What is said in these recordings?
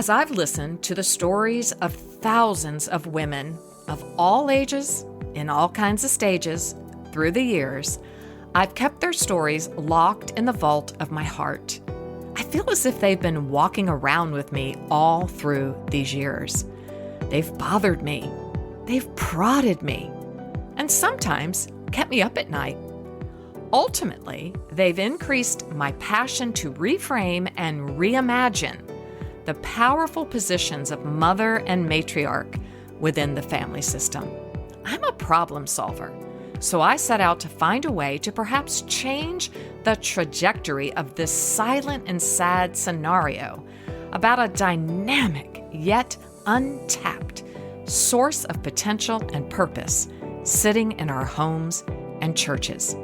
As I've listened to the stories of thousands of women of all ages, in all kinds of stages, through the years, I've kept their stories locked in the vault of my heart. I feel as if they've been walking around with me all through these years. They've bothered me. They've prodded me. And sometimes kept me up at night. Ultimately, they've increased my passion to reframe and reimagine the powerful positions of mother and matriarch within the family system. I'm a problem solver, so I set out to find a way to perhaps change the trajectory of this silent and sad scenario about a dynamic yet untapped source of potential and purpose sitting in our homes and churches.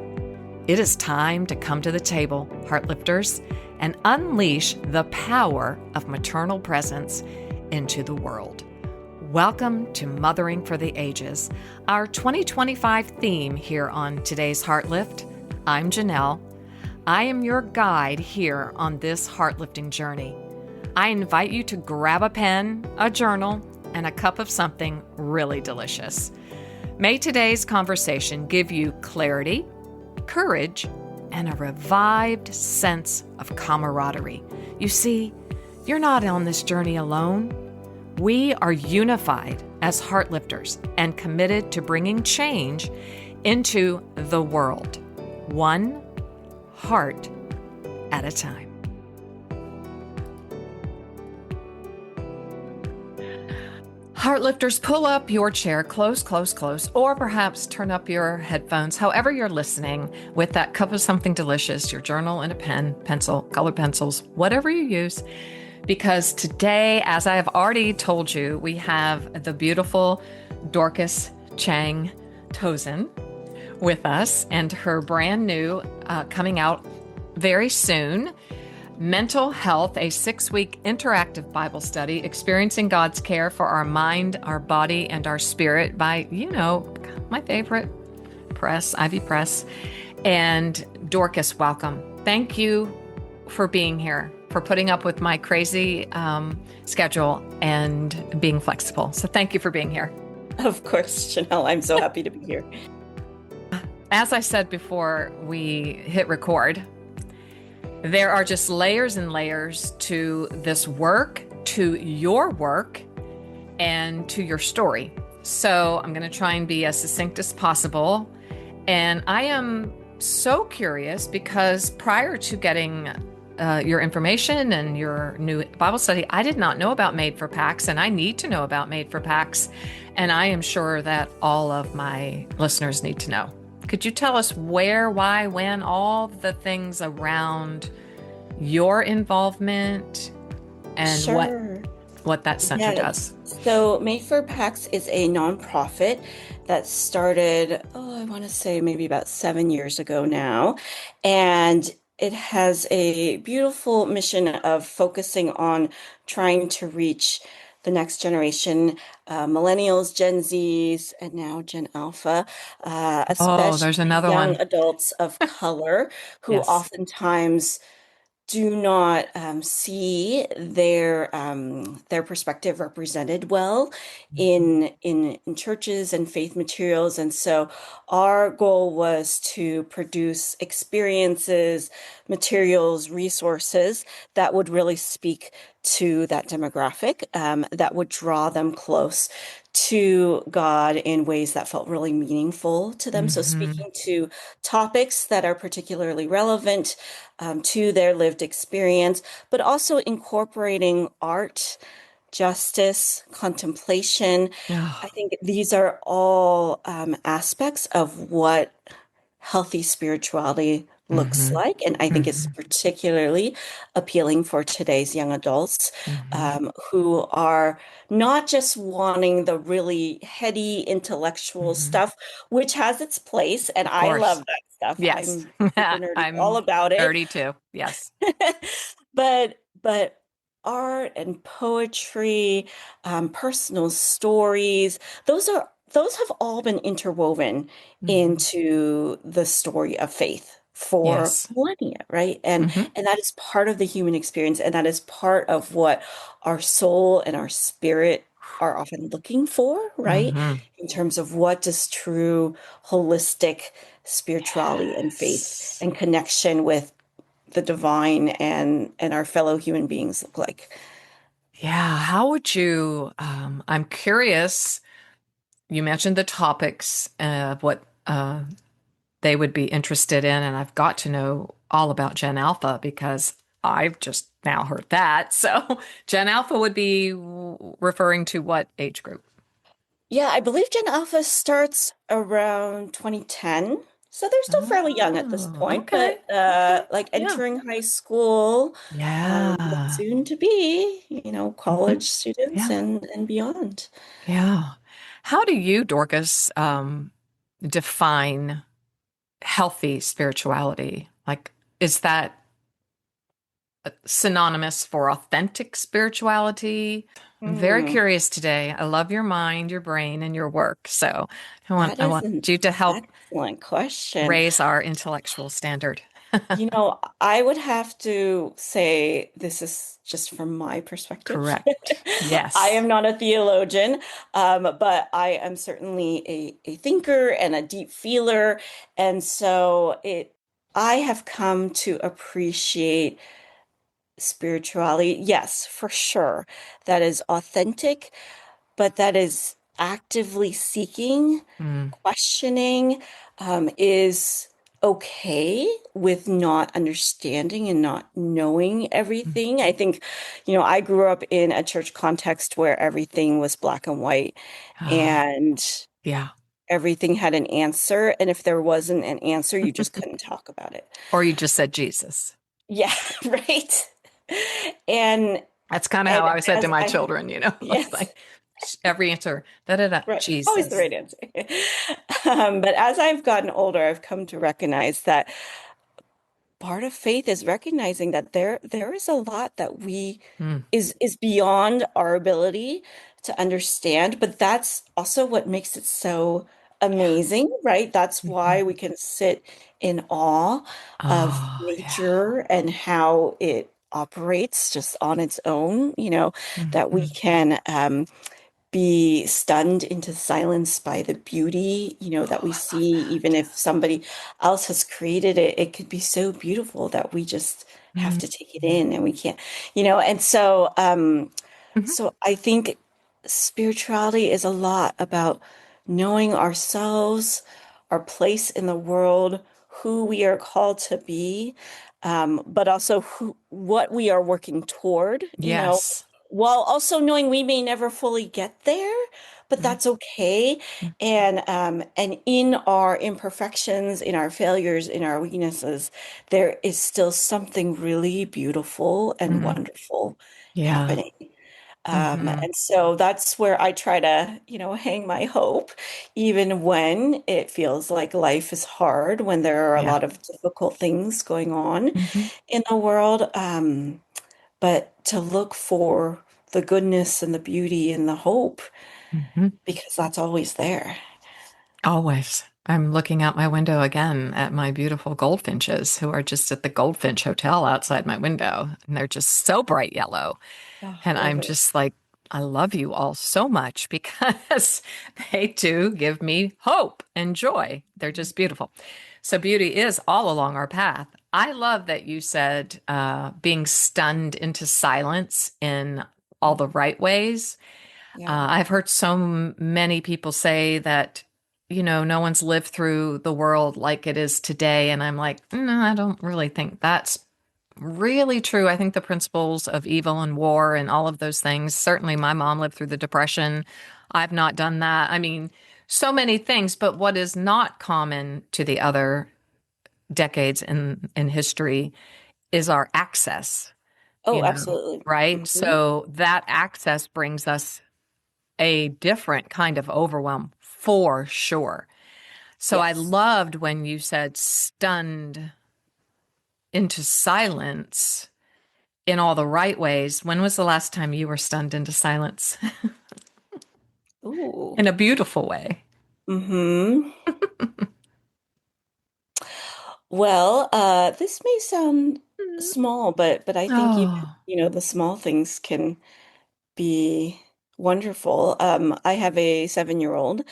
It is time to come to the table, Heartlifters, and unleash the power of maternal presence into the world. Welcome to Mothering for the Ages, our 2025 theme here on today's Heartlift. I'm Janelle. I am your guide here on this heartlifting journey. I invite you to grab a pen, a journal, and a cup of something really delicious. May today's conversation give you clarity, courage, and a revived sense of camaraderie. You see, you're not on this journey alone. We are unified as Heartlifters and committed to bringing change into the world, one heart at a time. Heartlifters, pull up your chair close, or perhaps turn up your headphones, however you're listening, with that cup of something delicious, your journal and a pen, pencil, colored pencils, whatever you use. Because today, as I have already told you, we have the beautiful Dorcas Chang Tozin with us and her brand new, coming out very soon, Mental Health, a 6-week interactive Bible study, experiencing God's care for our mind, our body, and our spirit by, my favorite press, Ivy Press. And Dorcas, welcome. Thank you for being here, for putting up with my crazy schedule and being flexible. So thank you for being here. Of course, Janelle, I'm so happy to be here. As I said before we hit record, there are just layers and layers to this work, to your work, and to your story. So I'm going to try and be as succinct as possible. And I am so curious because prior to getting your information and your new Bible study, I did not know about Made for PACS, and I need to know about Made for PACS. And I am sure that all of my listeners need to know. Could you tell us where, why, when, all the things around your involvement and Sure. what that center does? So Made for PACS is a nonprofit that started, I want to say maybe about 7 years ago now. And it has a beautiful mission of focusing on trying to reach the next generation, millennials, Gen Zs, and now Gen Alpha, especially there's another young one. adults of color who Yes. oftentimes do not see their perspective represented well in churches and faith materials. And so our goal was to produce experiences, materials, resources that would really speak to that demographic, that would draw them close to God in ways that felt really meaningful to them. So speaking to topics that are particularly relevant to their lived experience, but also incorporating art, justice, contemplation. I think these are all aspects of what healthy spirituality looks like. And I think it's particularly appealing for today's young adults who are not just wanting the really heady intellectual stuff, which has its place. And I love that stuff. Yes. I'm super nerdy, I'm all about it. 32. Yes. But art and poetry, personal stories, those have all been interwoven into the story of faith for Yes. millennia, right? And Hmm. and that is part of the human experience, and that is part of what our soul and our spirit are often looking for, right? Hmm. In terms of what does true holistic spirituality and faith Yes. and connection with the divine and our fellow human beings look like. Yeah. How would you, I'm curious, you mentioned the topics of what they would be interested in, and I've got to know all about Gen Alpha because I've just now heard that. So Gen Alpha would be referring to what age group? Yeah, I believe Gen Alpha starts around 2010. So they're still fairly young at this Oh, point, okay. but Okay. like Yeah. entering high school, but Yeah. soon to be, Hmm. college students Yeah. and beyond. Yeah. How do you, Dorcas, define healthy spirituality? Like, is that synonymous for authentic spirituality? I'm very Hmm, curious today. I love your mind, your brain, and your work. So that I is want an you to help excellent question. raise our intellectual standard. I would have to say this is just from my perspective. Correct. I Yes. am not a theologian, but I am certainly a thinker and a deep feeler. And so I have come to appreciate spirituality. Yes, for sure. That is authentic, but that is actively seeking, Mm, questioning, is okay with not understanding and not knowing mm. everything. I think, I grew up in a church context where everything was black and white Ah, and yeah. everything had an answer. And if there wasn't an answer, you just couldn't talk about it. Or you just said Jesus. Yeah, right. And That's kind of how and I said to as my I children, It's yes. like every answer, da da da, Right. Always the Jesus. right answer. But as I've gotten older, I've come to recognize that part of faith is recognizing that there is a lot that we Mm, is beyond our ability to understand, but that's also what makes it so yeah. amazing, right? That's why we Mhm. can sit in awe of Oh, yeah. nature and how it operates just on its own, that we Mhm. can be stunned into silence by the beauty, that Oh, we I love see, even that. if somebody else has created it, it could be so beautiful that we just have Mm, to take it in and we can't, and so mhm. so I think spirituality is a lot about knowing ourselves, our place in the world, who we are called to be, but also what we are working toward, Yes. while also knowing we may never fully get there, but Mm, that's okay. mm, And in our imperfections, in our failures, in our weaknesses, there is still something really beautiful and mm. wonderful Yeah. happening. Hmm. And so that's where I try to, hang my hope, even when it feels like life is hard, when there are a Yeah. lot of difficult things going on Hmm. in the world. But to look for the goodness and the beauty and the hope, Hmm. because that's always there. Always. I'm looking out my window again at my beautiful goldfinches who are just at the Goldfinch Hotel outside my window. And they're just so bright yellow. Oh, And love I'm it. just like, I love you all so much because they too give me hope and joy. They're just beautiful. So beauty is all along our path. I love that you said being stunned into silence in all the right ways. Yeah. I've heard so many people say that, no one's lived through the world like it is today. And I'm like, no, I don't really think that's really true. I think the principles of evil and war and all of those things, certainly my mom lived through the Depression. I've not done that. I mean, so many things, but what is not common to the other decades in history is our access, Oh, absolutely. right? Hmm. So that access brings us a different kind of overwhelm for sure. So I Yes. loved when you said stunned into silence in all the right ways. When was the last time you were stunned into silence Ooh. in a beautiful way? Hmm. Well, this may sound Mm. small, but I think even, Oh, the small things can be wonderful. I have a 7-year-old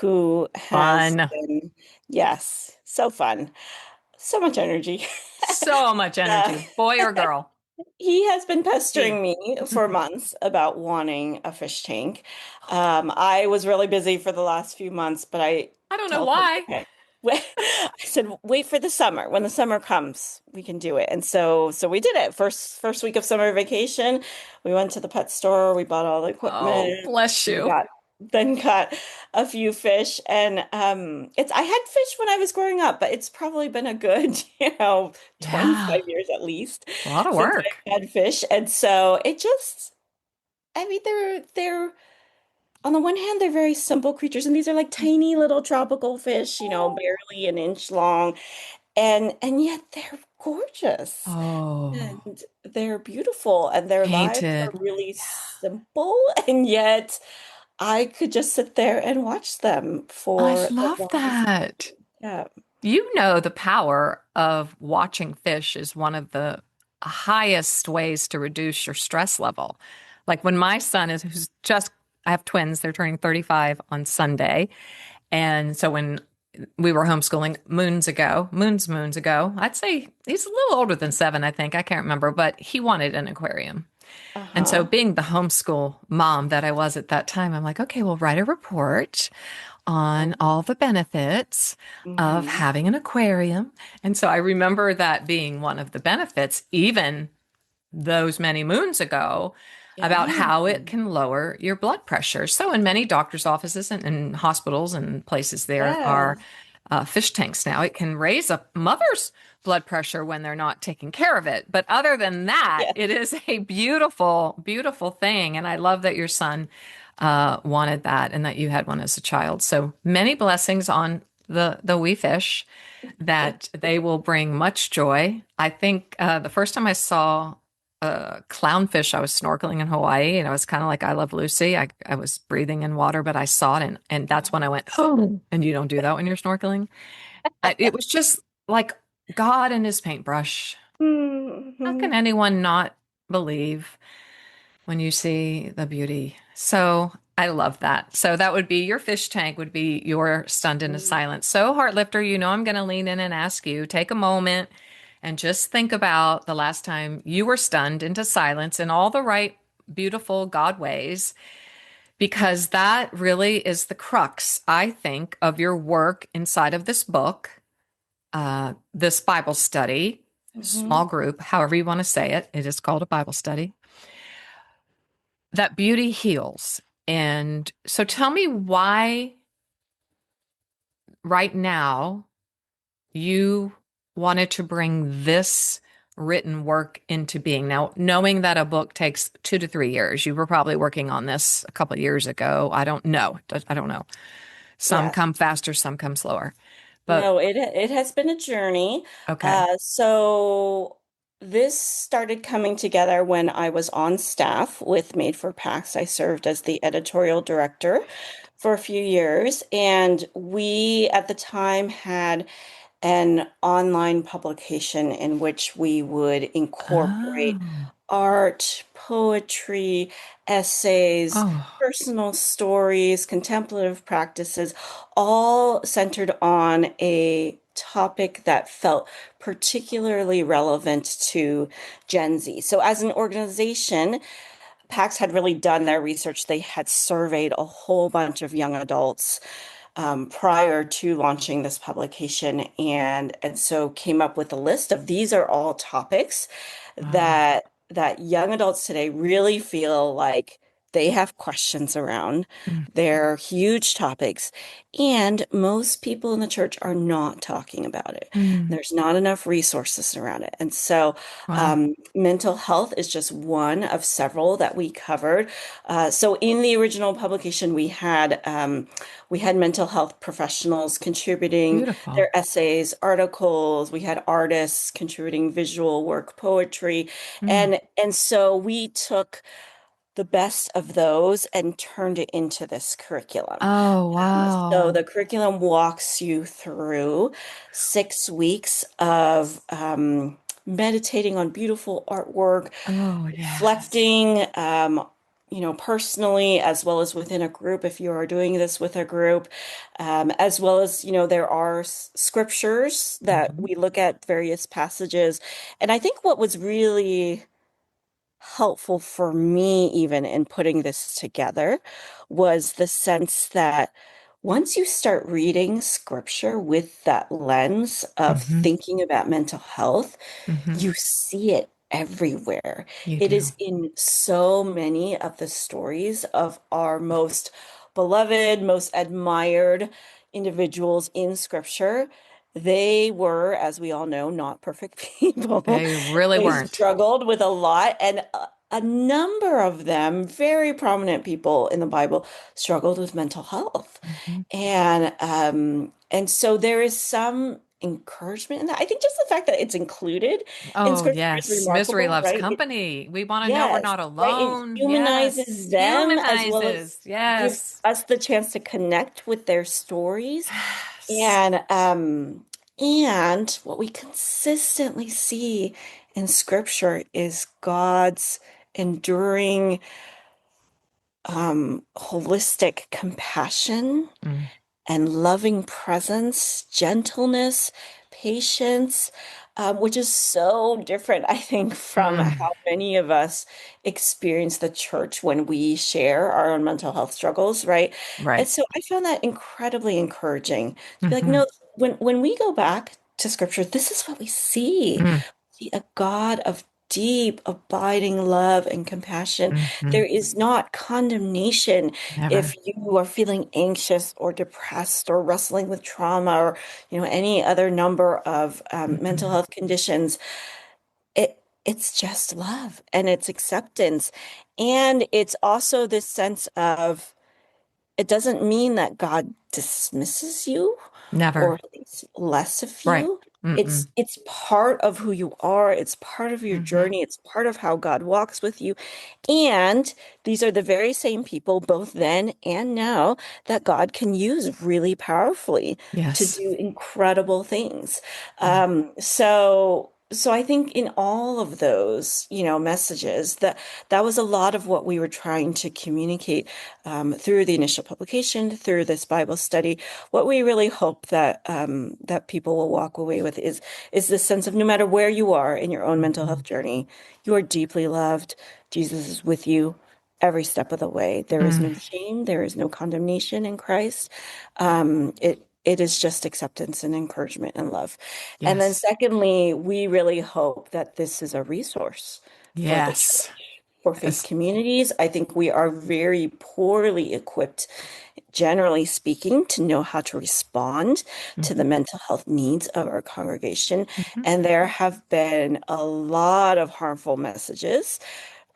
who has fun. been, yes, so fun, so much energy. So much Uh, energy. Boy or girl? he has been He. pestering me for months about wanting a fish tank. I was really busy for the last few months, but I I don't know told him, why. okay. I said, wait for the summer. When the summer comes, we can do it. And so we did it. First week of summer vacation, we went to the pet store, we bought all the Oh, equipment, bless we you. got a few fish. And it's I had fish when I was growing up, but it's probably been a good, Yeah. 25 years at least It's a lot of since work. I've had fish. And so it just, I mean, they're on the one hand, they're very simple creatures, and these are like tiny little tropical fish, barely an inch long, and yet they're gorgeous Oh, and they're beautiful, and their lives are painted. really Yeah. simple, and yet I could just sit there and watch them I for the love longest that. time. Yeah. You know, the power of watching fish is one of the highest ways to reduce your stress level. Like when my son is, who's just, I have twins, they're turning 35 on Sunday. And so when we were homeschooling moons ago, I'd say he's a little older than 7, I think. I can't remember, but he wanted an aquarium. And so, Uh-huh. being the homeschool mom that I was at that time, I'm like, okay, we'll write a report on all the benefits of Mm-hmm. having an aquarium. And so, I remember that being one of the benefits, even those many moons ago, about Yeah. how it can lower your blood pressure. So, in many doctors' offices and hospitals and places, there are Yes. fish tanks now. It can raise a mother's blood pressure when they're not taking care of it. But other than that, Yes. it is a beautiful, beautiful thing. And I love that your son wanted that and that you had one as a child. So many blessings on the wee fish that they will bring much joy. I think the first time I saw clownfish, I was snorkeling in Hawaii and I was kind of like I Love Lucy. I was breathing in water, but I saw it and that's when I went, oh, and you don't do that when you're snorkeling. It was just like God and his paintbrush. How Mm-hmm. can anyone not believe when you see the beauty? So I love that. So that would be your fish tank, would be your stunned into silence. So, Heartlifter, I'm going to lean in and ask you, take a moment and just think about the last time you were stunned into silence in all the right, beautiful God ways, because that really is the crux, I think, of your work inside of this book, this Bible study, Mm-hmm. small group, however you want to say it. It is called a Bible study. That beauty heals. And so tell me why right now you wanted to bring this written work into being. Now, knowing that a book takes 2 to 3 years, you were probably working on this a couple of years ago. I don't know. I don't know. Some Yeah. come faster, some come slower. But No, it has been a journey. okay. So this started coming together when I was on staff with Made for PAX. I served as the editorial director for a few years, and we at the time had an online publication in which we would incorporate Oh. art, poetry, essays, Oh. personal stories, contemplative practices, all centered on a topic that felt particularly relevant to Gen Z. So, as an organization, PAX had really done their research. They had surveyed a whole bunch of young adults prior to launching this publication, and so came up with a list of these are all topics Oh. that young adults today really feel like they have questions around. Mm. They're huge topics, and most people in the church are not talking about it. Mm. There's not enough resources around it. And so Wow. mental health is just one of several that we covered. So in the original publication, we had mental health professionals contributing Beautiful. their essays, articles. We had artists contributing visual work, poetry, Mm. and so we took the best of those and turned it into this curriculum. Oh, So wow. the curriculum walks you through 6 weeks of meditating on beautiful artwork, Oh, yes. reflecting, personally as well as within a group if you are doing this with a group, as well as, there are scriptures that Hmm. we look at various passages. And I think what was really helpful for me, even in putting this together, was the sense that once you start reading scripture with that lens of Hmm. thinking about mental health, Hmm. you see it everywhere. You It do. is in so many of the stories of our most beloved, most admired individuals in scripture. They were, as we all know, not perfect people. They really They weren't. struggled with a lot, and a number of them, very prominent people in the Bible, struggled with mental health. Hmm. And so there is some encouragement in that. I think just the fact that it's included in Oh, scripture is yes. Misery remarkable, loves right? company. We want to know we're Yes, not right. It alone. Yes. humanizes them as well as Humanizes. gives Yes. us the chance to connect with their stories. Yes. And what we consistently see in scripture is God's enduring, holistic compassion Mm. and loving presence, gentleness, patience, which is so different, I think, from Mm. how many of us experience the church when we share our own mental health struggles, right? And Right. so I found that incredibly encouraging to be like, Hmm. no, when we go back to scripture, this is what we see. Mm. We see a God of deep, abiding love and compassion. Hmm. There is not condemnation if Never. you are feeling anxious or depressed or wrestling with trauma or any other number of mental Hmm. health conditions. It's just love and it's acceptance, and it's also this sense of it doesn't mean that God dismisses you Never. or thinks less of Right. you. It's Mm-mm. it's part of who you are. It's part of your Hmm. journey. It's part of how God walks with you. And these are the very same people, both then and now, that God can use really powerfully to Yes. do incredible things. So I think in all of those, messages, that was a lot of what we were trying to communicate through the initial publication, through this Bible study. What we really hope that people will walk away with is this sense of no matter where you are in your own mental Hmm. health journey, you are deeply loved. Jesus is with you every step of the way. There is Mm. no shame, there is no condemnation in Christ. It is just acceptance and encouragement and love. And then Yes. secondly, we really hope that this is a resource for the church, Yes. for faith Yes. communities. I think we are very poorly equipped, generally speaking, to know how to respond to the Hmm. mental health needs of our congregation. Hmm. And there have been a lot of harmful messages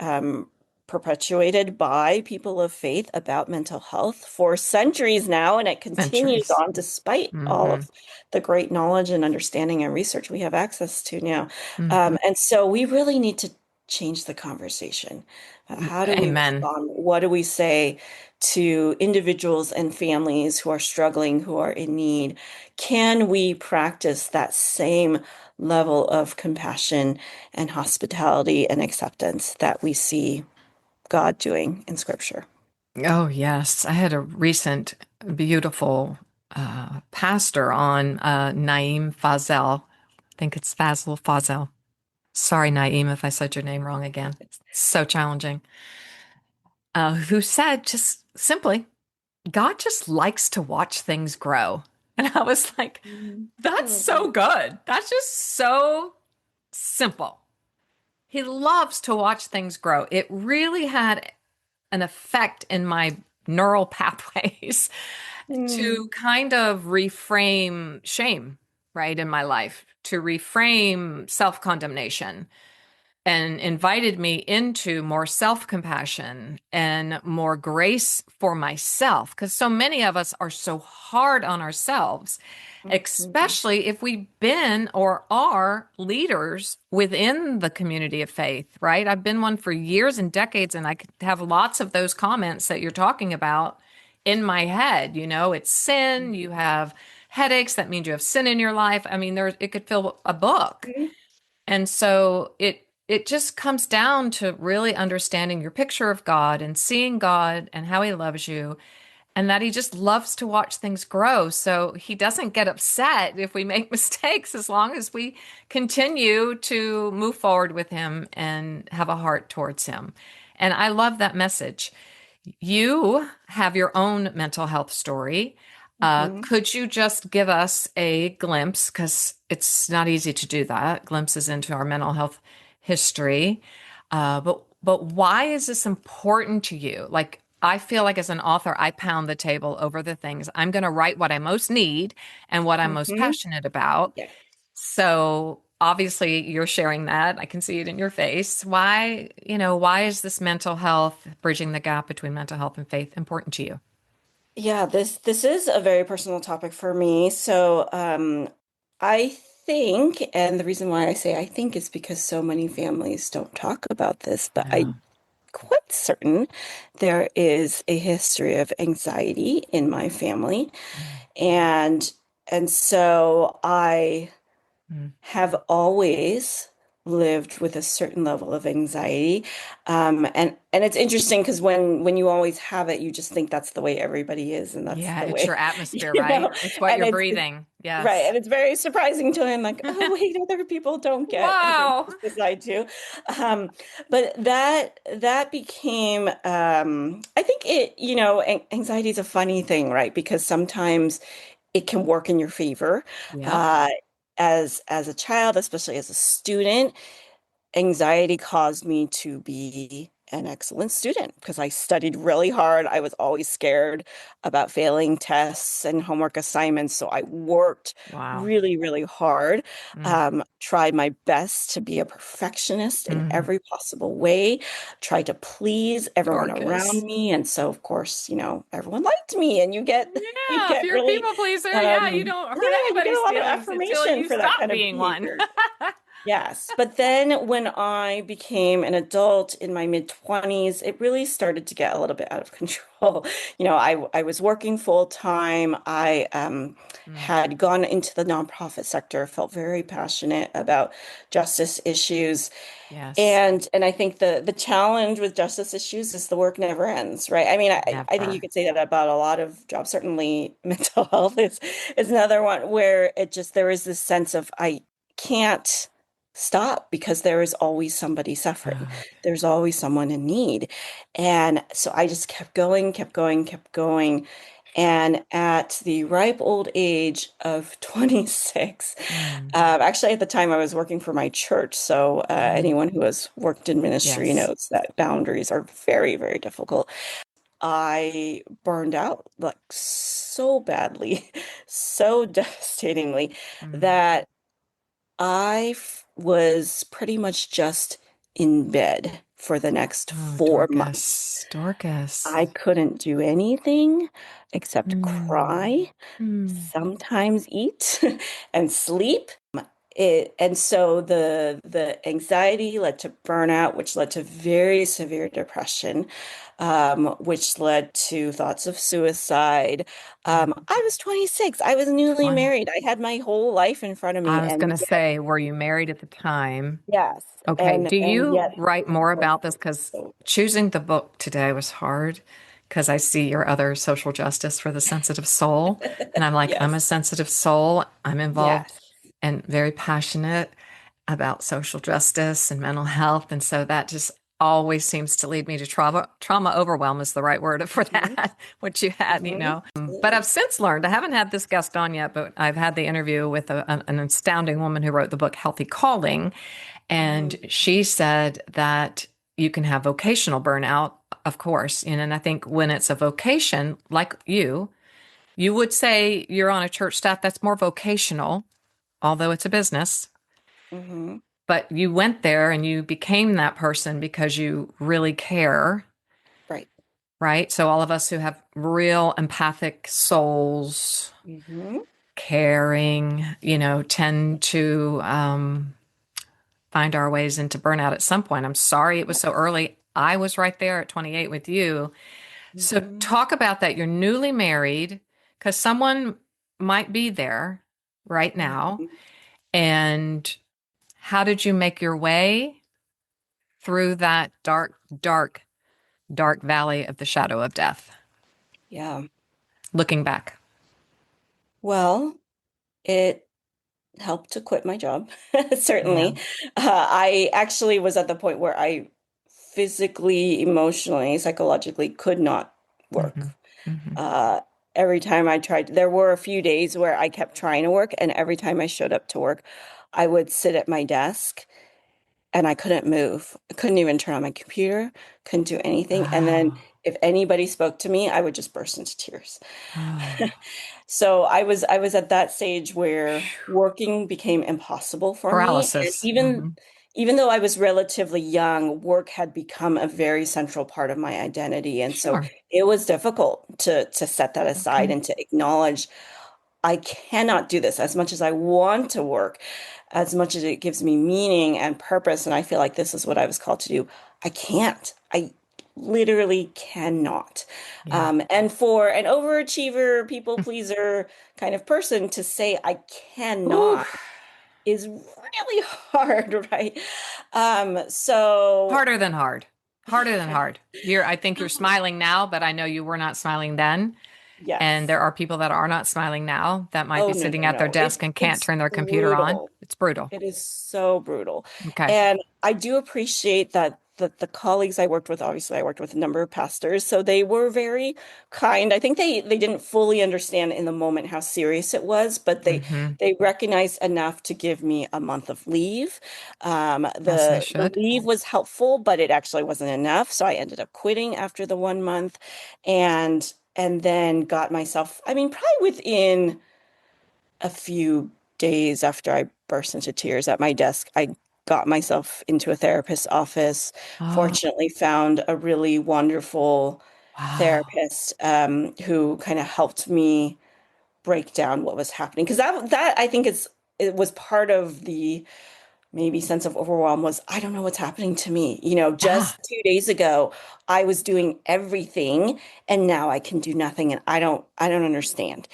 um, perpetuated by people of faith about mental health for centuries now, and it continues Centuries. on despite all Hmm. of the great knowledge and understanding and research we have access to now. Hmm. And so we really need to change the conversation. How do we Amen. respond? What do we say to individuals and families who are struggling, who are in need? Can we practice that same level of compassion and hospitality and acceptance that we see God doing in Scripture? Oh, yes. I had a recent beautiful pastor on Naeem Fazel. I think it's Fazel. Sorry, Naeem, if I said your name wrong again. It's so challenging. Who said just simply, God just likes to watch things grow. And I was like, Mhm. that's Oh, yeah. so good. That's just so simple. He loves to watch things grow. It really had an effect in my neural pathways to Mm. kind of reframe shame, right, in my life, to reframe self condemnation, and invited me into more self-compassion and more grace for myself. Because so many of us are so hard on ourselves, Mhm. especially if we've been or are leaders within the community of faith, right? I've been one for years and decades, and I could have lots of those comments that you're talking about in my head. It's sin, you have headaches, that means you have sin in your life. I mean, it could fill a book. Mhm. And so it just comes down to really understanding your picture of God and seeing God and how he loves you and that he just loves to watch things grow. So he doesn't get upset if we make mistakes as long as we continue to move forward with him and have a heart towards him. And I love that message. You have your own mental health story. Mhm. Could you just give us a glimpse? Because it's not easy to do that, glimpses into our mental health history. But why is this important to you? Like, I feel like as an author, I pound the table over the things. I'm going to write what I most need and what I'm most Mhm. passionate about. Yeah. So obviously you're sharing that. I can see it in your face. Why is this mental health, bridging the gap between mental health and faith important to you? Yeah, this is a very personal topic for me. So, I think, and the reason why I say I think is because so many families don't talk about this, but Yeah. I quite certain there is a history of anxiety in my family. And and so I Mm. have always lived with a certain level of anxiety. And it's interesting because when you always have it, you just think that's the way everybody is, and that's Yeah, the it's your way, atmosphere, right? It's what and you're it's breathing. right, Yes. and it's very surprising to him, like, oh wait, other people don't get Wow. just as I do. Um, but that became, I think anxiety is a funny thing, right? Because sometimes it can work in your favor. Yep. Uh, as a child, especially as a student, anxiety caused me to be an excellent student because I studied really hard. I was always scared about failing tests and homework assignments, so I worked Wow. really, really hard. Mm. Tried my best to be a perfectionist in Mm. every possible way, tried to please everyone around Dorcas. me, and so of course, everyone liked me, and you get you Yeah, if get you're a really people pleaser, yeah, you don't hurt you get anybody's a lot of feelings until affirmation you for that stop kind of being one. behavior. Yes, but then when I became an adult in my mid-20s, it really started to get a little bit out of control. I was working full time. I Mm. had gone into the nonprofit sector, felt very passionate about justice issues. Yes. And I think the challenge with justice issues is the work never ends, right? I mean, I think you Never. could say that about a lot of jobs. Certainly mental health is another one where there is this sense of I can't stop because there is always somebody suffering. Oh, There's always someone in need. And so I just kept going, kept going, kept going. And at the ripe old age of 26, mm. actually, at the time, I was working for my church. So, Mm. anyone who has worked in ministry Yes. knows that boundaries are very, very difficult. I burned out like so badly, so devastatingly Mm. that was pretty much just in bed for the next Oh, 4 months. Dorcas. Dorcas. I couldn't do anything except Mm. cry, Mm. sometimes eat, and sleep. And so the anxiety led to burnout, which led to very severe depression, which led to thoughts of suicide. Mm. I was 26. I was newly 20. married. I had my whole life in front of I me, was and going to yet, say, were you married at the time? yes, Okay. and Do and you yet write it more was about this? Because so. choosing the book today was hard because I see your other social justice for the sensitive soul. And I'm like, I'm a Yes, sensitive soul. I'm involved yes. and very passionate about social justice and mental health. And so that just always seems to lead me to trauma. Trauma overwhelm is the right word for Hmm. that, what you had. But I've Absolutely. since learned, I haven't had this guest on yet, but I've had the interview with an astounding woman who wrote the book Healthy Calling. And Mhm. she said that you can have vocational burnout, of course. And I think when it's a vocation, like you would say you're on a church staff that's more vocational, although it's a business. Mhm. but you went there and you became that person because you really care, Right. right? So all of us who have real empathic souls, Hmm. caring, tend to find our ways into burnout at some point. I'm sorry it was so early. I was right there at 28 with you. So Hmm. talk about that. You're newly married because someone might be there right now. Hmm. And how did you make your way through that dark, dark, dark valley of the shadow of death? Yeah. Looking back. Well, it helped to quit my job, Yeah. certainly. I actually was at the point where I physically, emotionally, psychologically could not Hmm. work. Hmm. Uh, every time I tried, there were a few days where I kept trying to work, and every time I showed up to work, I would sit at my desk and I couldn't move. I couldn't even turn on my computer, couldn't do anything. And then Oh, if anybody spoke to me, I would just burst into tears. oh. So I was at that stage where working became impossible for me. And Paralysis. even though I was relatively young, work had become a very central part of my identity. And so Sure. it was difficult to set that aside Okay. and to acknowledge I cannot do this as much as I want to work, as much as it gives me meaning and purpose. And I feel like this is what I was called to do. I can't. I literally cannot. Yeah. And for an overachiever, people pleaser kind of person to say I Ooh. cannot is really hard, right? So Harder than hard. Harder than hard. I think you're smiling now, but I know you were not smiling then. And yes. there are people that are not smiling now that might Oh, be no, sitting no, at their no. desk and can't It's turn their computer on. brutal. It's brutal. It is so brutal. Okay. And I do appreciate that the colleagues I worked with, obviously I worked with a number of pastors, so they were very kind. I think they didn't fully understand in the moment how serious it was, but Hmm. they recognized enough to give me a month of leave. As they The should. leave was helpful, but it actually wasn't enough. So I ended up quitting after the 1 month and then got myself, I mean, probably within a few days after I burst into tears at my desk, I got myself into a therapist's office. Oh, Fortunately, found a really wonderful wow. therapist who kind of helped me break down what was happening. Because that I think it was part of the maybe sense of overwhelm was I don't know what's happening to me. Yeah. Just 2 days ago, I was doing everything and now I can do nothing and I don't understand.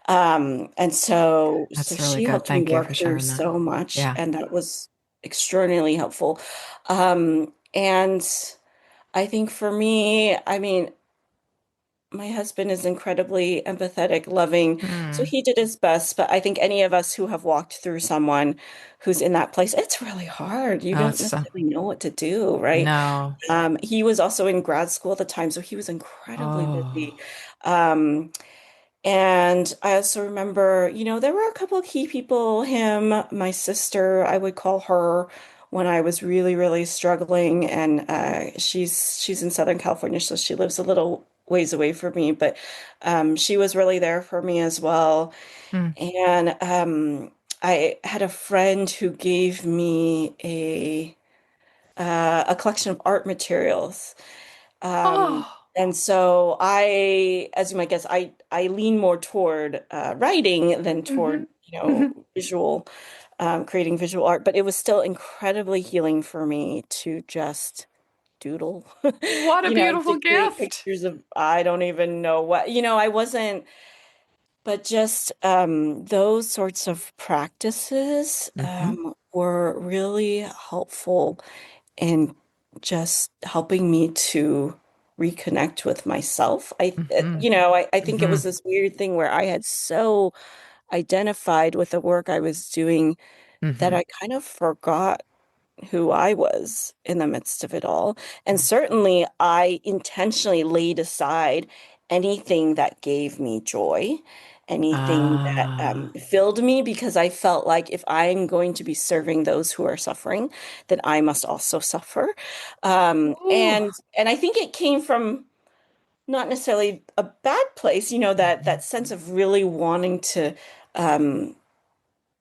And so That's really she good. helped me Thank you for work through sharing that. so much, Yeah. and that was extraordinarily helpful. And I think for me, I mean, my husband is incredibly empathetic, loving, so Hmm. he did his best. But I think any of us who have walked through someone who's in that place, it's really hard. You Oh, don't it's necessarily know what to do, right? no. He was also in grad school at the time, so he was incredibly busy. Oh. Um, and I also remember, there were a couple of key people, him, my sister, I would call her when I was really, really struggling. And she's in Southern California, so she lives a little ways away from me, but she was really there for me as well. Hmm. And I had a friend who gave me a collection of art materials. Um, Oh. and so as you might guess, I lean more toward writing than Hmm. toward, Hmm. visual, creating visual art. But it was still incredibly healing for me to just doodle, What a to beautiful create gift. pictures of I don't even know what, I wasn't, but just those sorts of practices Hmm. were really helpful in just helping me to reconnect with myself. Hmm. I think it Hmm. was this weird thing where I had so identified with the work I was doing that Hmm. I kind of forgot who I was in the midst of it all. And certainly I intentionally laid aside anything that gave me joy, anything that Ah. filled me, because I felt like if I'm going to be serving those who are suffering, then I must also suffer. Ooh. And I think it came from not necessarily a bad place, that Mhm. sense of really wanting to um,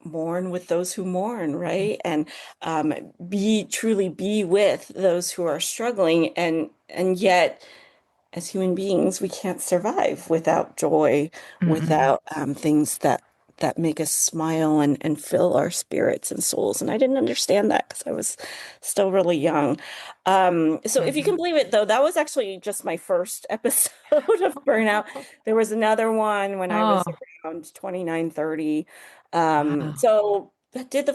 mourn with those who mourn, right? And um, be with those who are struggling, and yet as human beings, we can't survive without joy, Mm-mm. without things that make us smile and fill our spirits and souls. And I didn't understand that because I was still really young. So if you can Mhm. believe it, though, that was actually just my first episode of burnout. There was another one when I was Oh, around 29, 30. wow. So I did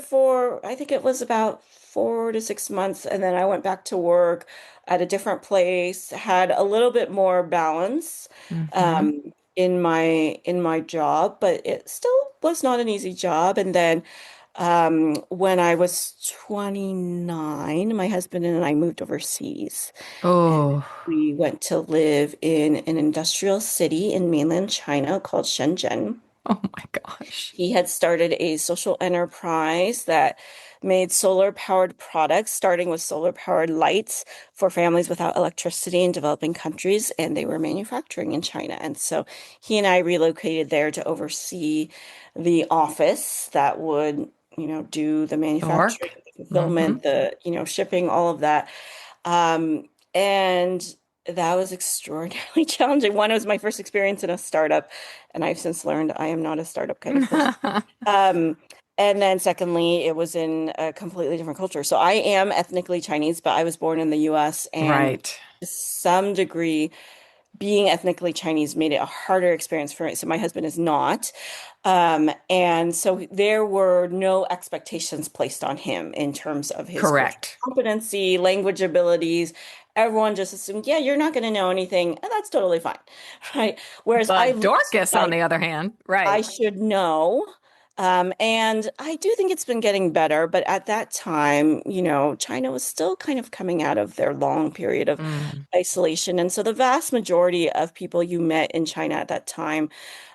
I think it was about 4 to 6 months, and then I went back to work at a different place, had a little bit more balance Hmm. in my job, but it still was not an easy job. And then when I was 29, my husband and I moved overseas. Oh, We went to live in an industrial city in mainland China called Shenzhen. oh my gosh. He had started a social enterprise that made solar powered products, starting with solar powered lights for families without electricity in developing countries, and they were manufacturing in China. And so he and I relocated there to oversee the office that would, do the The manufacturing, work. the Hmm. fulfillment, the, shipping, all of that. And that was extraordinarily challenging. One, it was my first experience in a startup, and I've since learned I am not a startup kind of person. Um, and then secondly, it was in a completely different culture. So I am ethnically Chinese, but I was born in the US, and Right. to some degree, being ethnically Chinese made it a harder experience for me. So my husband is not. And so there were no expectations placed on him in terms of his cultural Correct. competency, language abilities. Everyone just assumed, yeah, you're not going to know anything, and that's totally fine, right? Whereas I But looked Dorcas, on like the other hand, I right. should know. And I do think it's been getting better, but at that time, China was still kind of coming out of their long period of Mm, isolation. And so the vast majority of people you met in China at that time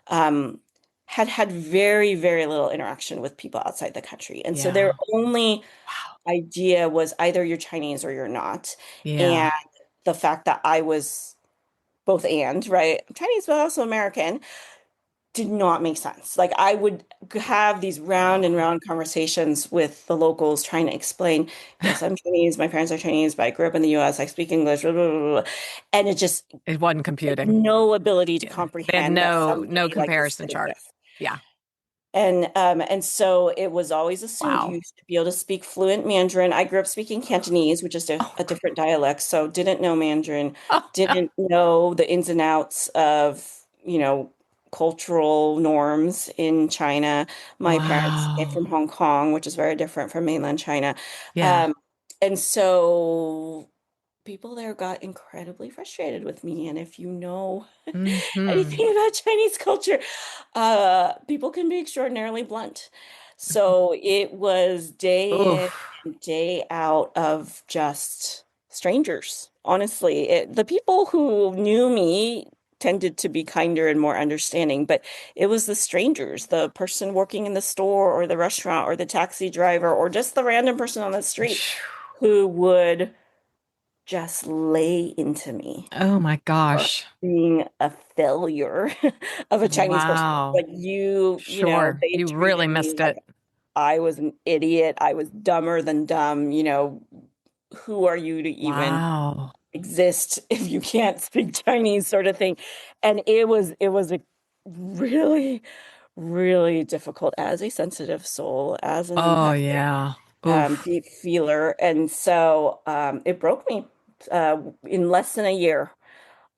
um, had had very, very little interaction with people outside the country. And so their yeah. only Wow. idea was either you're Chinese or you're not. Yeah. And the fact that I was both and, right? I'm Chinese, but also American did not make sense. Like I would have these round and round conversations with the locals trying to explain, yes, I'm Chinese, my parents are Chinese, but I grew up in the US, I speak English, blah, blah, blah, blah. And it just It wasn't had computing. no ability to Yeah. They had comprehend that no somebody like this comparison could chart. exist. Yeah. And so it was always assumed Wow. you should be able to speak fluent Mandarin. I grew up speaking Cantonese, which is Oh, a different dialect, so didn't know Mandarin, oh, didn't know the ins and outs of, cultural norms in China. My parents came wow. from Hong Kong, which is very different from mainland China. Yeah. Um, and so people there got incredibly frustrated with me. And if you know Hmm. anything about Chinese culture, people can be extraordinarily blunt. So it was day in Oof. and day out of just strangers. Honestly, the people who knew me tended to be kinder and more understanding, but it was the strangers, the person working in the store or the restaurant or the taxi driver or just the random person on the street who would just lay into me Oh my for gosh. being a failure of a Chinese person. Wow. Like Sure. they You really treated me missed like it. I was an idiot. I was dumber than dumb. Who are you to even Wow. exist if you can't speak Chinese sort of thing. And it was a really, really difficult as a sensitive soul, as an Oh empathic, yeah. Oof. deep feeler. And so it broke me in less than a year.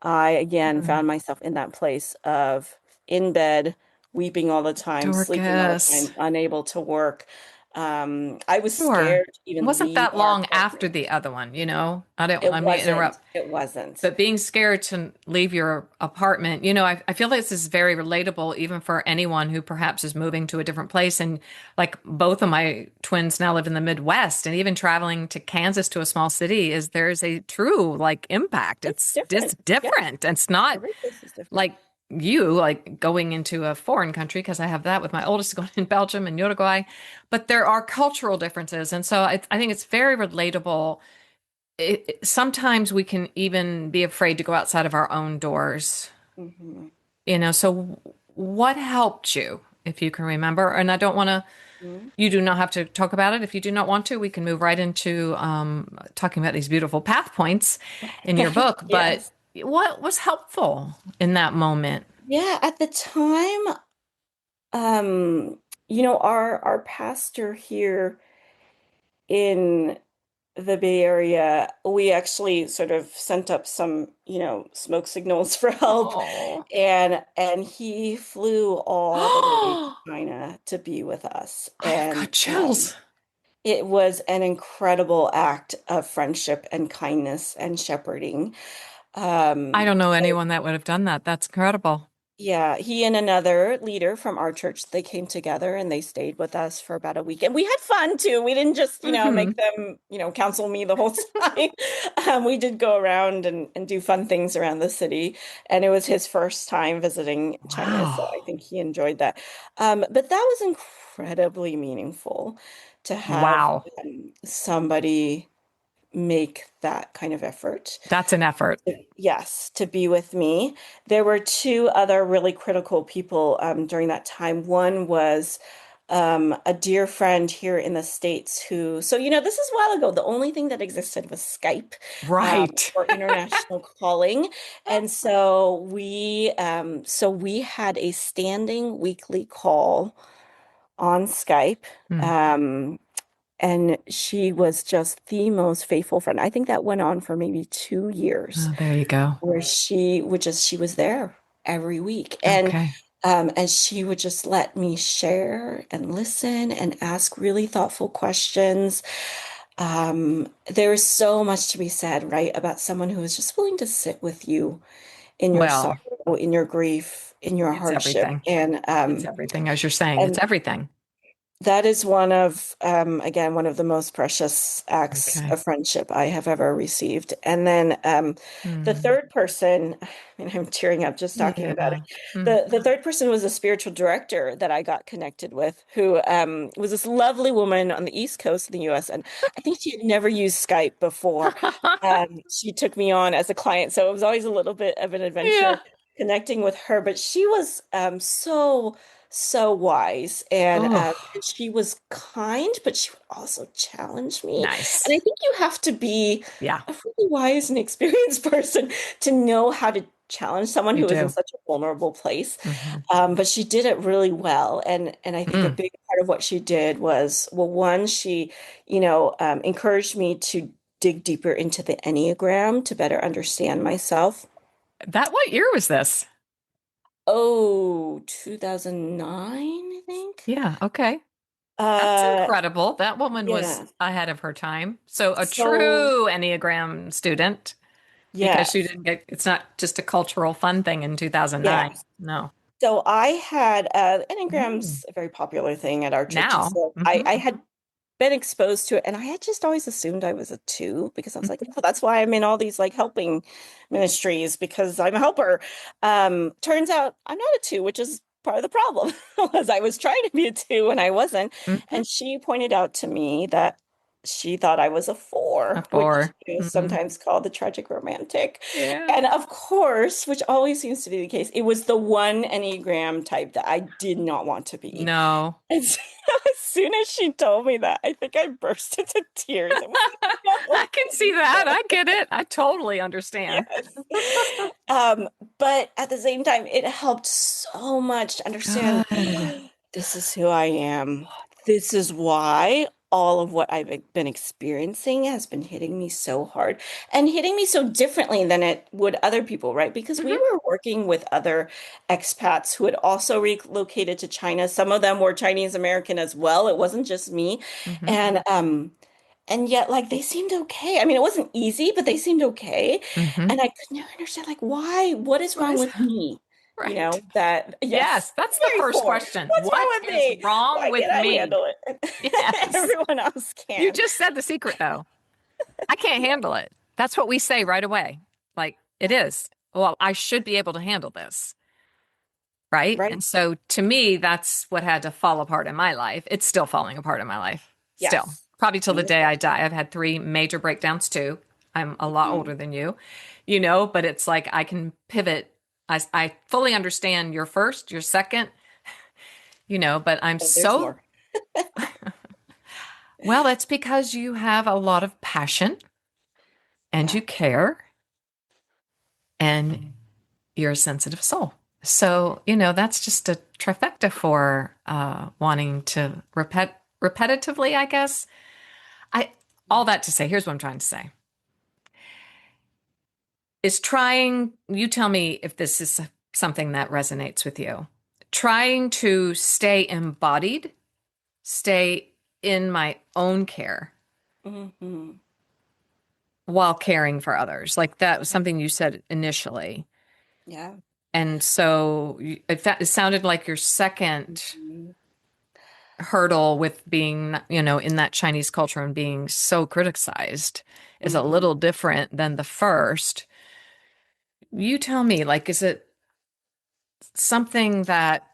I again Mm. found myself in that place of in bed, weeping all the time, sleeping all the Dorcas. time, unable to work. I was Sure. scared to It even wasn't leave that our long after apartment. the other one, you know? I don't It let me wasn't. interrupt. It wasn't. But being scared to leave your apartment, I feel like this is very relatable even for anyone who perhaps is moving to a different place. And like both of my twins now live in the Midwest, and even traveling to Kansas to a small city there's a true like impact. It's It's different. just Yeah, different. It's not every place is different. like you like going into a foreign country because I have that with my oldest going in Belgium and Uruguay, but there are cultural differences, and so I think it's very relatable. Sometimes we can even be afraid to go outside of our own doors, Hmm. So what helped you, if you can remember? And I don't want to. Mhm. You do not have to talk about it if you do not want to. We can move right into talking about these beautiful path points in your book. But Yes. what was helpful in that moment? Yeah, at the time, um, our pastor here in the Bay Area, we actually sort of sent up some, smoke signals for help, Oh, and he flew all the way to China to be with us, I've and got chills. it was an incredible act of friendship and kindness and shepherding. I Um, don't know anyone that would have done that. That's incredible. Yeah, he and another leader from our church, they came together and they stayed with us for about a week. And we had fun too. We didn't just, Hmm. make them, counsel me the whole time. We did go around and do fun things around the city. And it was his first time visiting China, so I Wow. think he enjoyed that. But that was incredibly meaningful to have Wow. somebody make that kind of effort. That's an effort. Yes, to be with me. There were two other really critical people during that time. One was a dear friend here in the States who, so this is a while ago. The only thing that existed was Skype Right. for international calling, and so we had a standing weekly call on Skype. Mm. Um, and she was just the most faithful friend. I think that went on for maybe 2 years Oh, there you go. where she was there every week. Okay. And she would just let me share and listen and ask really thoughtful questions. There is so much to be said, right, about someone who is just willing to sit with you in your Well, sorrow, in your grief, in your it's hardship. everything. And It's everything, as you're saying. It's and everything. that is one of, again, one of the most precious acts Okay. of friendship I have ever received. And then the Mm. third person, I mean, I'm tearing up just talking about it. Yeah. Mm. The third person was a spiritual director that I got connected with, who was this lovely woman on the East Coast of the US. And I think she had never used Skype before. She took me on as a client, so it was always a little bit of an Yeah. adventure connecting with her. But she was so wise, and Oh, she was kind, but she would also challenge me. And nice. I think you have to be Yeah, a really wise and experienced person to know how to challenge someone you who is in do. such a vulnerable place. Hmm. But she did it really well, and I think a Mm. big part of what she did was, well, one, she encouraged me to dig deeper into the Enneagram to better understand myself. What year was this? Oh, 2009, I think. Yeah, okay. That's Uh, incredible. That woman was yeah. ahead of her time. So a So, true Enneagram student because she yes, didn't get, it's not just a cultural fun thing in 2009. yes. No. So I had Mm. Enneagram's a very popular thing at our church, and Now. so I had been exposed to it, and I had just always assumed I was a two because I was like, Hmm. oh, that's why I'm in all these like helping ministries because I'm a helper. Turns out I'm not a two, which is part of the problem, was I was trying to be a two and I wasn't. Hmm. And she pointed out to me that she thought I was a A four, which four. is Mm. sometimes called the tragic romantic. Yeah. And of course, which always seems to be the case, it was the one Enneagram type that I did not want to be. No. And so, as soon as she told me that, I think I burst into tears. I was like, no, I can see please that. no. I get it. I totally understand. Yes. But at the same time, it helped so much to understand Good. this is who I am. This is why all of what I've been experiencing has been hitting me so hard and hitting me so differently than it would other people, right? Because we Hmm. were working with other expats who had also relocated to China. Some of them were Chinese American as well. It wasn't just me. Hmm. And yet, like, they seemed okay. I mean, it wasn't easy, but they seemed okay. Hmm. And I could never understand, like, why? What is What wrong is with me? right? That, yes, Yes, that's the very first poor. question. What's What wrong with is me? wrong Why with can't I me? handle it? Yes. Everyone else You can. just said the secret though. I can't handle it. That's what we say right away. Like it is. Well, I should be able to handle this. Right. Right? And so to me, that's what had to fall apart in my life. It's still falling apart in my life. Still, Yes. probably till the Me as day I well. die. I've had three major breakdowns too. I'm a lot Mhm. older than you, but it's like I can pivot. I fully understand your first, your second, but I'm Oh, there's so more. Well, it's because you have a lot of passion and Yeah. you care and you're a sensitive soul. So, that's just a trifecta for wanting to repetitively, I guess. I all that to say, here's what I'm trying to say. Is trying, you tell me if this is something that resonates with you. Trying to stay embodied, stay in my own care Hmm. while caring for others. Like that was something you said initially. Yeah. And so it sounded like your second Mhm. hurdle with being, in that Chinese culture and being so criticized is a Mhm. little different than the first. You tell me, like, is it something that,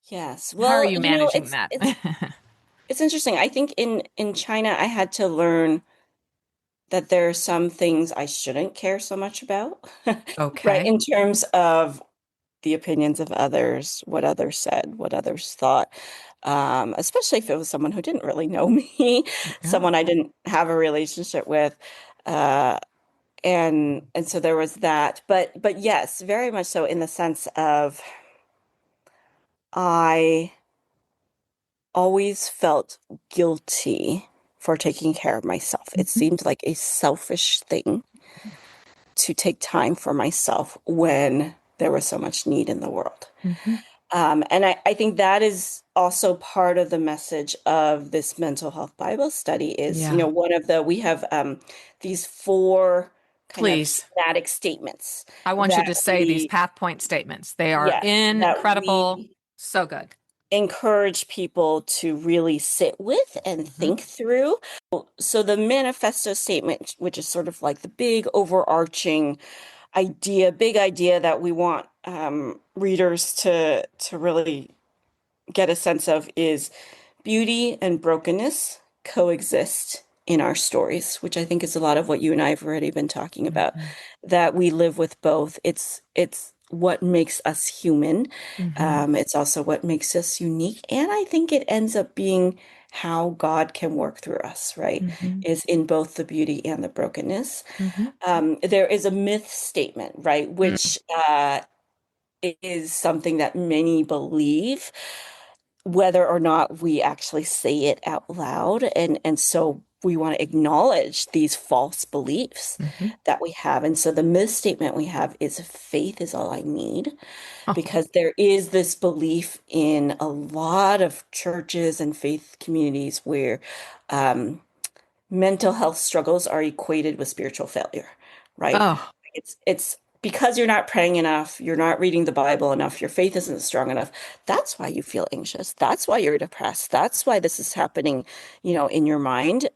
Yes. how are Well, you managing it's that? it's interesting. I think in China, I had to learn that there are some things I shouldn't care so much about, right? Okay. In terms of the opinions of others, what others said, what others thought, especially if it was someone who didn't really know me, Yeah. someone I didn't have a relationship with, uh, and so there was that. But yes, very much so in the sense of I always felt guilty for taking care of myself. It Mhm. seemed like a selfish thing to take time for myself when there was so much need in the world. Mhm. And I think that is also part of the message of this mental health Bible study is, Yeah. we have these four kind of Please. thematic statements I want you that to say these we, path point statements. They are yes, that incredible. we So good. encourage people to really sit with and Mhm. think through. So the manifesto statement, which is sort of like the big overarching big idea that we want readers to really get a sense of is beauty and brokenness coexist in our stories, which I think is a lot of what you and I have already been talking about, Mhm. that we live with both. It's what makes us human. Mhm. It's also what makes us unique. And I think it ends up being how God can work through us, right? Mhm. Is in both the beauty and the brokenness. Mhm. There is a myth statement, right? Mm. Which is something that many believe, whether or not we actually say it out loud. And so we want to acknowledge these false beliefs Mhm. that we have. And so the misstatement we have is faith is all I need, Oh. because there is this belief in a lot of churches and faith communities where um, mental health struggles are equated with spiritual failure, right? Oh. It's because you're not praying enough, you're not reading the Bible enough, your faith isn't strong enough. That's why you feel anxious. That's why you're depressed. That's why this is happening, in your mind,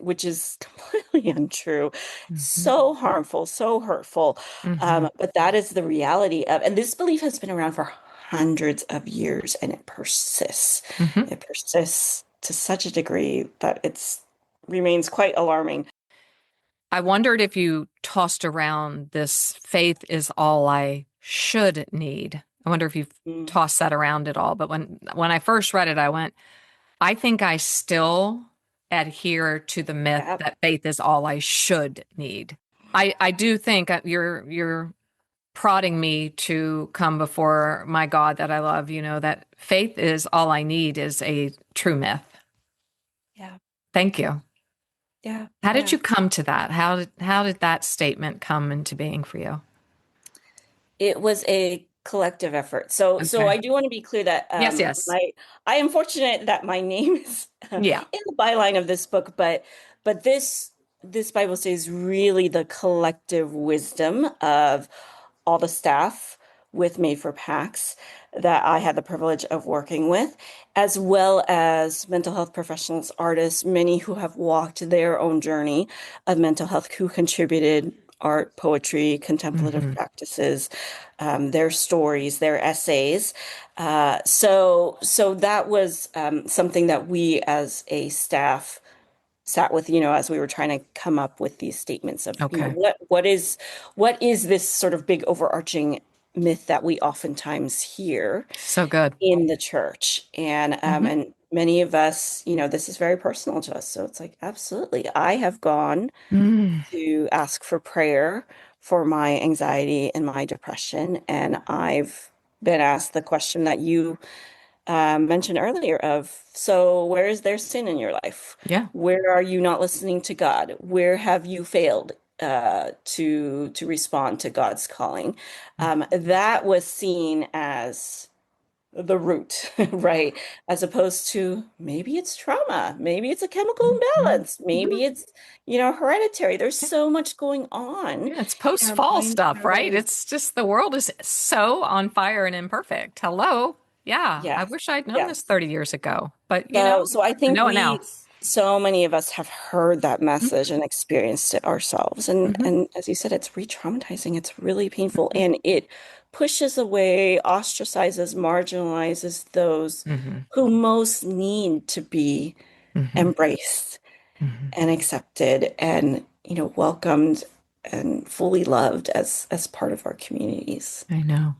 which is completely untrue. Mhm. So harmful, so hurtful. Mhm. But that is the reality of, and this belief has been around for hundreds of years and it persists. Mhm. It persists to such a degree that it's remains quite alarming. I wondered if you tossed around this faith is all I should need. I wonder if you've Mm, tossed that around at all. But when I first read it, I went, I think I still adhere to the myth yeah. that faith is all I should need. I do think you're prodding me to come before my God that I love, that faith is all I need is a true myth. Yeah. Thank you. Yeah. How did Yeah. you come to that? How did that statement come into being for you? It was a collective effort. So Okay. I do want to be clear that Yes, yes. I am fortunate that my name is in Yeah. the byline of this book, but this Bible study is really the collective wisdom of all the staff with Made for PACS that I had the privilege of working with, as well as mental health professionals, artists, many who have walked their own journey of mental health, who contributed art, poetry, contemplative Hmm. practices, their stories, their essays. So that was something that we as a staff sat with, as we were trying to come up with these statements of, Okay. what is this sort of big overarching myth that we oftentimes hear So good. in the church. Hmm. And many of us, this is very personal to us. So it's like, absolutely. I have gone Mm. to ask for prayer for my anxiety and my depression. And I've been asked the question that you mentioned earlier of, so where is there sin in your life? Yeah. Where are you not listening to God? Where have you failed to respond to God's calling? That was seen as the root, right? As opposed to maybe it's trauma, maybe it's a chemical Mhm. imbalance, maybe it's, hereditary. There's so much going on Yeah, it's in our post-fall minds stuff, and our right? bodies. It's just the world is so on fire and imperfect. Hello. Yeah, I Yes, wish I'd known this yes. 30 years ago, but So I I think know it now. so many of us have heard that message and experienced it ourselves. Mm-hmm. And as you said, it's re-traumatizing. It's really painful, and it pushes away, ostracizes, marginalizes those Mm-hmm. who most need to be Mm-hmm. embraced Hmm. and accepted and, welcomed and fully loved as part of our communities. I know.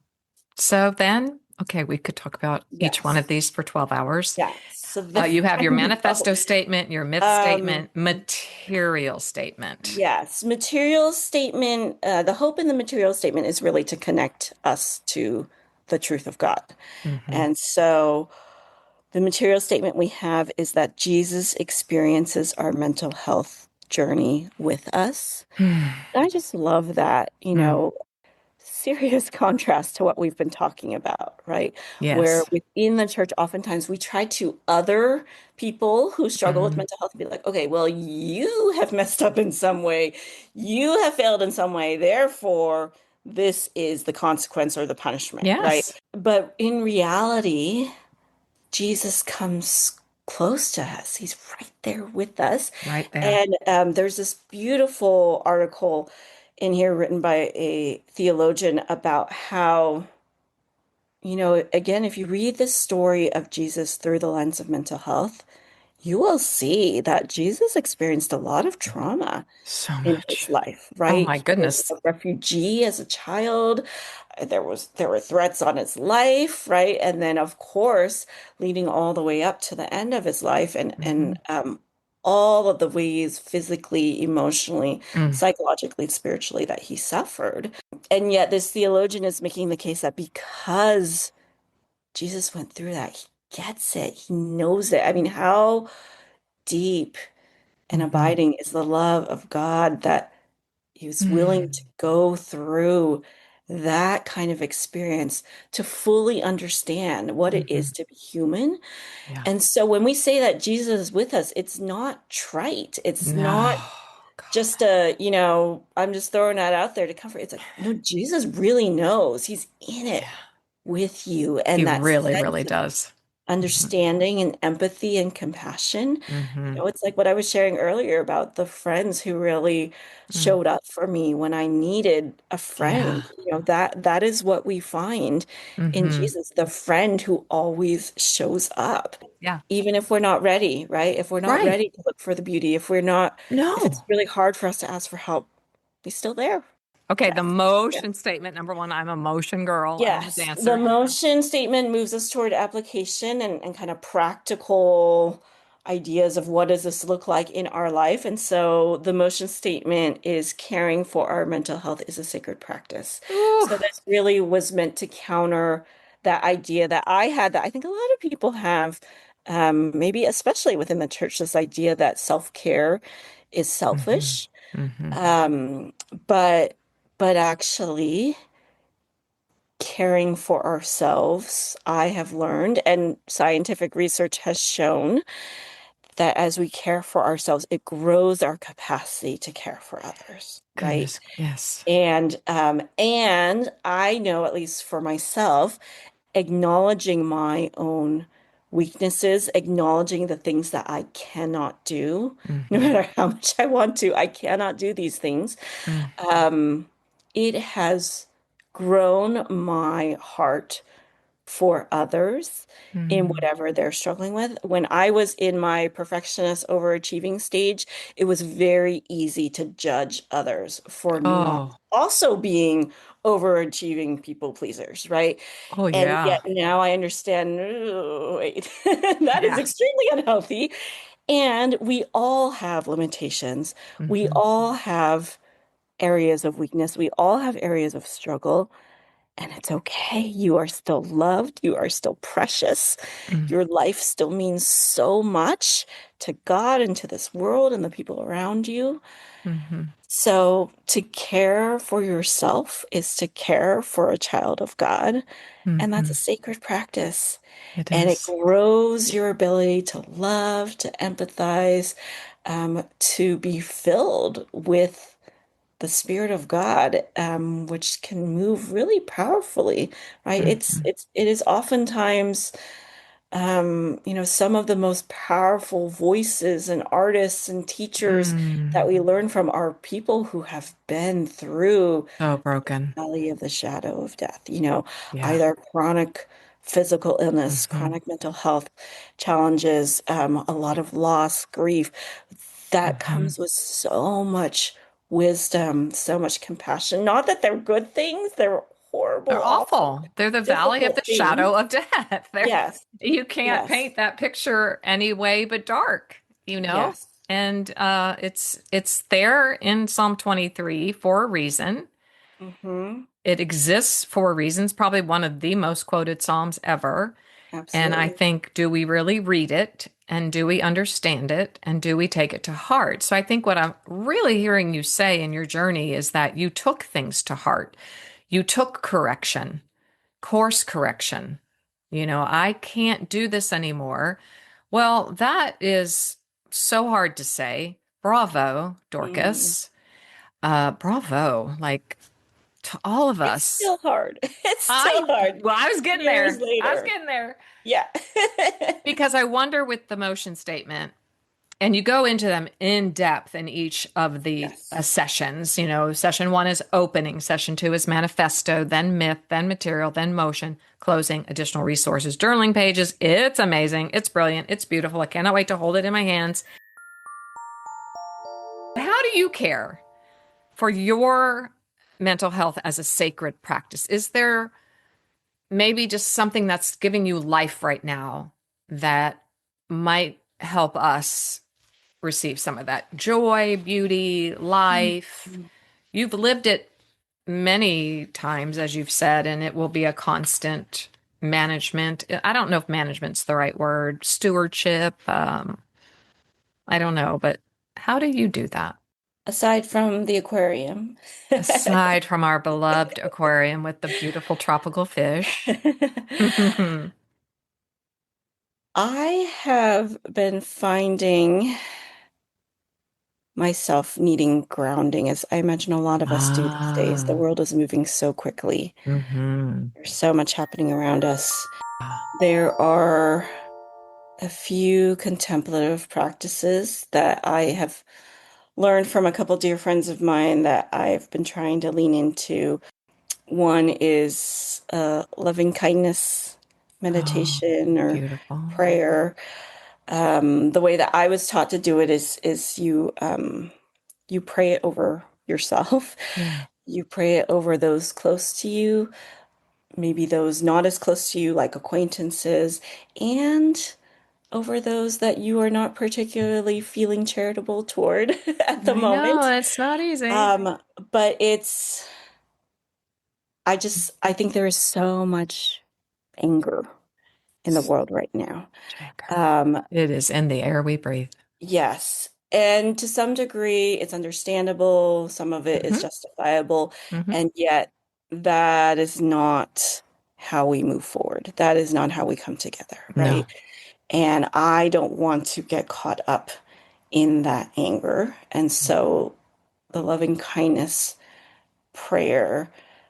So then, okay, we could talk about each one of Yes. these for 12 hours. Yeah. So then You have I your know. manifesto statement, your myth Um, statement, material statement. Yes, material statement, the hope in the material statement is really to connect us to the truth of God. Mm-hmm. And so the material statement we have is that Jesus experiences our mental health journey with us. And I just love that, Mm. serious contrast to what we've been talking about, right? Where Yes. within the church, oftentimes we try to other people who struggle with Mm. mental health and be like, okay, well, you have messed up in some way, you have failed in some way, therefore, this is the consequence or the punishment, right? Yes, But in reality, Jesus comes close to us. He's right there with us. right there. And there's this beautiful article in here written by a theologian about how, again, if you read the story of Jesus through the lens of mental health, you will see that Jesus experienced a lot of trauma So in much. his life, Oh right? my He was goodness. a refugee as a child. There were threats on his life, right? And then of course, leading all the way up to the end of his life and Hmm. all of the ways physically, emotionally, Mm. psychologically, spiritually that he suffered. And yet this theologian is making the case that because Jesus went through that, he gets it. He knows it. I mean, how deep and Hmm. abiding is the love of God that he was willing to Mm. go through that kind of experience to fully understand what it Hmm. is to be human. Yeah. And so when we say that Jesus is with us, it's not trite. It's not No, just God. I'm just throwing that out there to comfort. It's like, no, Jesus really knows. He's in it Yeah. with you. He And that really, really sense of does. Hmm. understanding and empathy and compassion. Hmm. It's like what I was sharing earlier about the friends who really Mm. showed up for me when I needed a Yeah. friend. That is what we find in Hmm. Jesus, the friend who always shows up, Yeah. even if we're not ready, right? If we're not Right. ready to look for the beauty, if it's No. really hard for us to ask for help, he's still there Okay, to the ask. motion statement, number one, I'm a motion girl. I'm a Yes, the dancer. motion statement moves us toward application and kind of practical ideas of what does this look like in our life. And so the motion statement is caring for our mental health is a sacred practice. Ooh. So this really was meant to counter that idea that I had that I think a lot of people have, maybe especially within the church, this idea that self-care is Hmm. selfish. Hmm. Um, but but actually caring for ourselves, I have learned, and scientific research has shown that as we care for ourselves, it grows our capacity to care for others, right? Goodness. Yes. And I know, at least for myself, acknowledging my own weaknesses, acknowledging the things that I cannot do, no Hmm. matter how much I want to, I cannot do these things. Mm. Um, it has grown my heart for others in Mm. whatever they're struggling with. When I was in my perfectionist overachieving stage, it was very easy to judge others for not Oh. also being overachieving people pleasers, right? Oh, And yet yeah. now I understand, "Oh, wait, that is Yeah. extremely unhealthy. And we all have limitations. We Hmm. all have areas of weakness. We all have areas of struggle. And it's okay. You are still loved. You are still precious. Your life still means so much to God and to this world and the people around you. Mm-hmm. So to care for yourself is to care for a child of God. And that's a Hmm. sacred practice. It And it is. grows your ability to love, to empathize, to be filled with the Spirit of God, which can move really powerfully, right? Hmm. It is oftentimes, some of the most powerful voices and artists and teachers that Mm. we learn from are people who have been through So broken. valley of the shadow of death, Yeah. either chronic physical illness, Hmm. chronic mental health challenges, a lot of loss, grief. That Hmm. comes with so much wisdom, so much compassion. Not that they're good things, they're They're horrible, awful, awful. They're the valley of the difficult shadow things. of death. Yes, You can't yes, paint that picture any way but dark, you know? yes. And it's there in Psalm 23 for a reason. Hmm. It exists for reasons, probably one of the most quoted Psalms ever. And I Absolutely. think, do we really read it? And do we understand it? And do we take it to heart? So I think what I'm really hearing you say in your journey is that you took things to heart. You took correction, course correction. I can't do this anymore. Well, that is so hard to say. Bravo, Mm. Dorcas. Bravo, like to all of It's us. still hard. It's still hard Well, I was getting years there. I was later. getting there Yeah. because I wonder with the motion statement, and you go into them in depth in each of the Yes. sessions. Session one is opening, session two is manifesto, then myth, then material, then motion, closing, additional resources, journaling pages. It's amazing. It's brilliant. It's beautiful. I cannot wait to hold it in my hands. How do you care for your mental health as a sacred practice? Is there maybe just something that's giving you life right now that might help us receive some of that joy, beauty, life? Mhm. You've lived it many times, as you've said, and it will be a constant management. I don't know if management's the right word, stewardship. I don't know, but how do you do that? Aside from the aquarium. Aside from our beloved aquarium with the beautiful tropical fish. I have been finding myself needing grounding, as I imagine a lot of us do these days. The Ah, world is moving so quickly. mm-hmm. There's so much happening around us. There are a few contemplative practices that I have learned from a couple dear friends of mine that I've been trying to lean into. One is loving kindness Oh, meditation or beautiful. prayer. The way that I was taught to do it is you pray it over yourself. Yeah. You pray it over those close to you, maybe those not as close to you, like acquaintances, and over those that you are not particularly feeling charitable toward at the I know moment. it's not easy. Um, but I think there is so much anger in the world right now. Shaker. Um, It is in the air we breathe. yes. And to some degree, it's understandable. Some of it is Hmm. justifiable. Hmm. And yet, that is not how we move forward. That is not how we come together, right? No. And I don't want to get caught up in that anger. And so the loving kindness prayer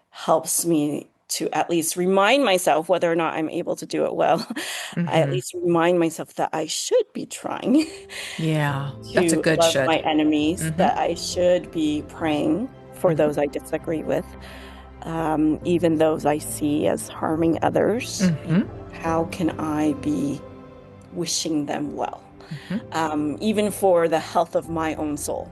helps me to at least remind myself, whether or not I'm able to do it well, I at Hmm. least remind myself that I should be trying Yeah, that's a to good love my should. enemies, Hmm. that I should be praying for Hmm. those I disagree with, even those I see as harming others. Hmm. How can I be wishing them well, Hmm. even for the health of my own soul?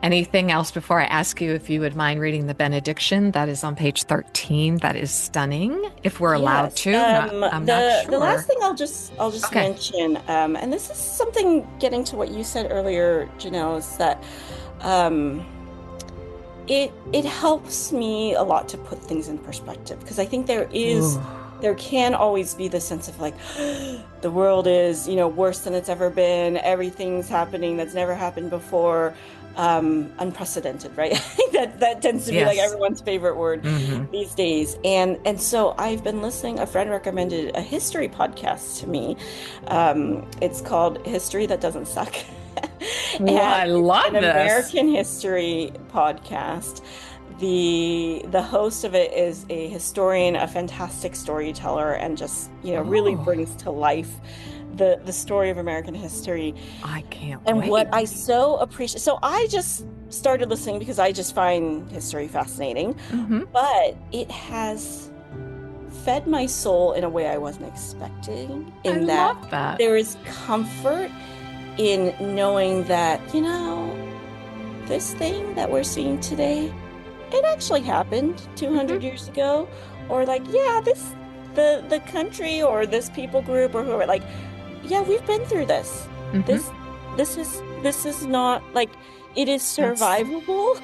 Anything else before I ask you if you would mind reading the benediction that is on page 13? That is stunning. If we're allowed Yes. to, I'm not The last sure. thing I'll just Okay. mention, and this is something getting to what you said earlier, Janelle, is that um, it helps me a lot to put things in perspective because I think Ooh, there can always be the sense of like the world is, worse than it's ever been. Everything's happening that's never happened before. Unprecedented, right? I think that tends to be like yes. everyone's favorite word Hmm. these days. And so I've been listening. A friend recommended a history podcast to me. It's called History That Doesn't Suck. Well, And I it's an love this. American history podcast. The host of it is a historian, a fantastic storyteller, and just, really Oh, brings to life the story of American history. I can't And what wait. I so appreciate, so I just started listening because I just find history fascinating, Hmm. but it has fed my soul in a way I wasn't expecting, I in that love that. there is comfort in knowing that, this thing that we're seeing today, it actually happened Hmm. 200 years ago. Or like, yeah, the country or this people group or whoever, like, yeah, we've been through this. Hmm. This this is not like it is That's, survivable.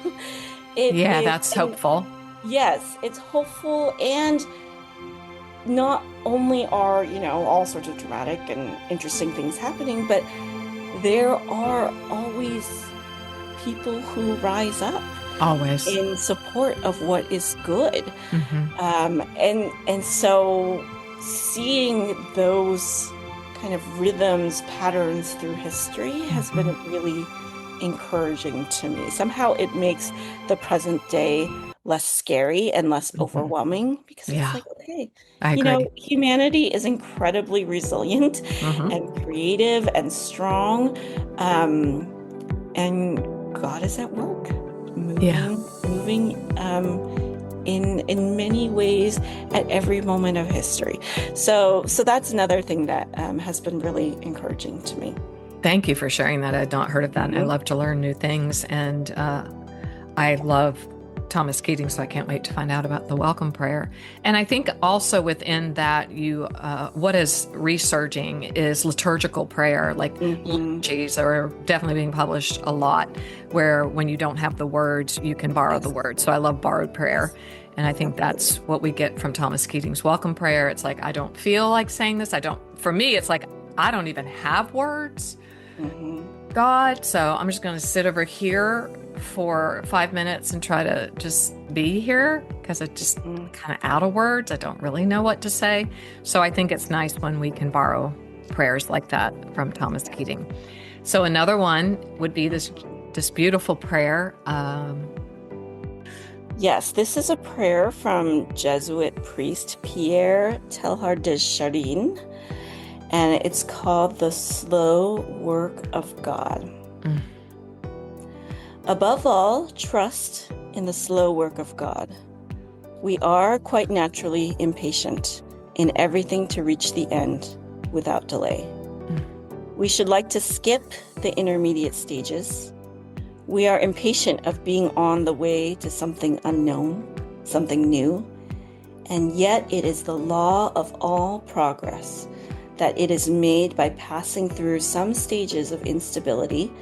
It yeah, is, that's and hopeful. yes, it's hopeful, and not only are, all sorts of dramatic and interesting things happening, but there are always people who rise up Always. in support of what is good. Hmm. And so seeing those kind of rhythms, patterns through history has been Hmm. really encouraging to me. Somehow it makes the present day less scary and less Hmm. overwhelming because it's Yeah, like, okay, I agree. humanity is incredibly resilient Hmm. and creative and strong. Um, and God is at work, Yeah. moving in many ways at every moment of history. So that's another thing that has been really encouraging to me. Thank you for sharing that. I'd not heard of that. And I Mhm. love to learn new things. And I love Thomas Keating, so I can't wait to find out about the welcome prayer. And I think also within that, what is resurging is liturgical prayer, like Mhm. liturgies are definitely being published a lot, where when you don't have the words, you can borrow the Yes, words. So I love borrowed prayer. yes, And I think that's absolutely. what we get from Thomas Keating's welcome prayer. It's like, I don't feel like saying this. For me, it's like, I don't even have words, Hmm. God. So I'm just going to sit over here for 5 minutes and try to just be here because I just kind of out of words. I don't really know what to say. So I think it's nice when we can borrow prayers like that from Thomas Keating. So another one would be this beautiful prayer. Yes, this is a prayer from Jesuit priest Pierre Teilhard de Chardin, and it's called The Slow Work of God. mm, Above all, trust in the slow work of God. We are quite naturally impatient in everything to reach the end without delay. mm, We should like to skip the intermediate stages. We are impatient of being on the way to something unknown, something new, and yet it is the law of all progress that it is made by passing through some stages of instability,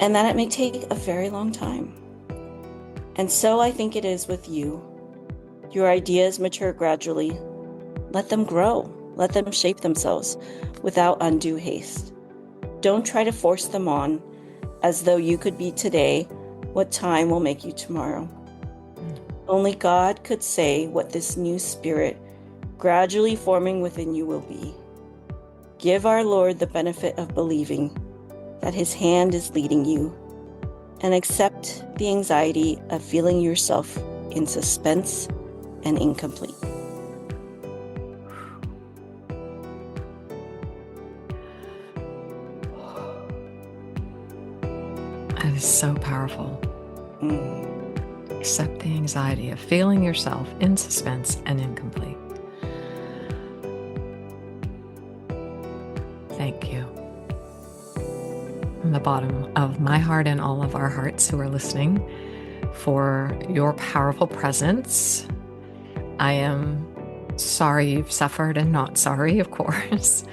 and that it may take a very long time. And so I think it is with you. Your ideas mature gradually. Let them grow. Let them shape themselves without undue haste. Don't try to force them on as though you could be today what time will make you tomorrow. mm. Only God could say what this new spirit gradually forming within you will be. Give our Lord the benefit of believing that his hand is leading you, and accept the anxiety of feeling yourself in suspense and incomplete. That is so powerful. Mm. Accept the anxiety of feeling yourself in suspense and incomplete. Thank you. from the bottom of my heart and all of our hearts who are listening for your powerful presence. I am sorry you've suffered and not sorry, of course,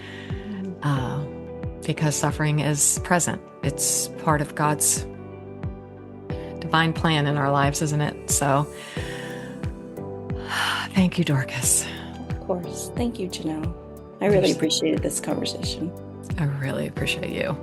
because suffering is present. It's part of God's divine plan in our lives, isn't it? So thank you, Dorcas. Of course. Thank you, Janelle. I really appreciated this conversation. I really appreciate you.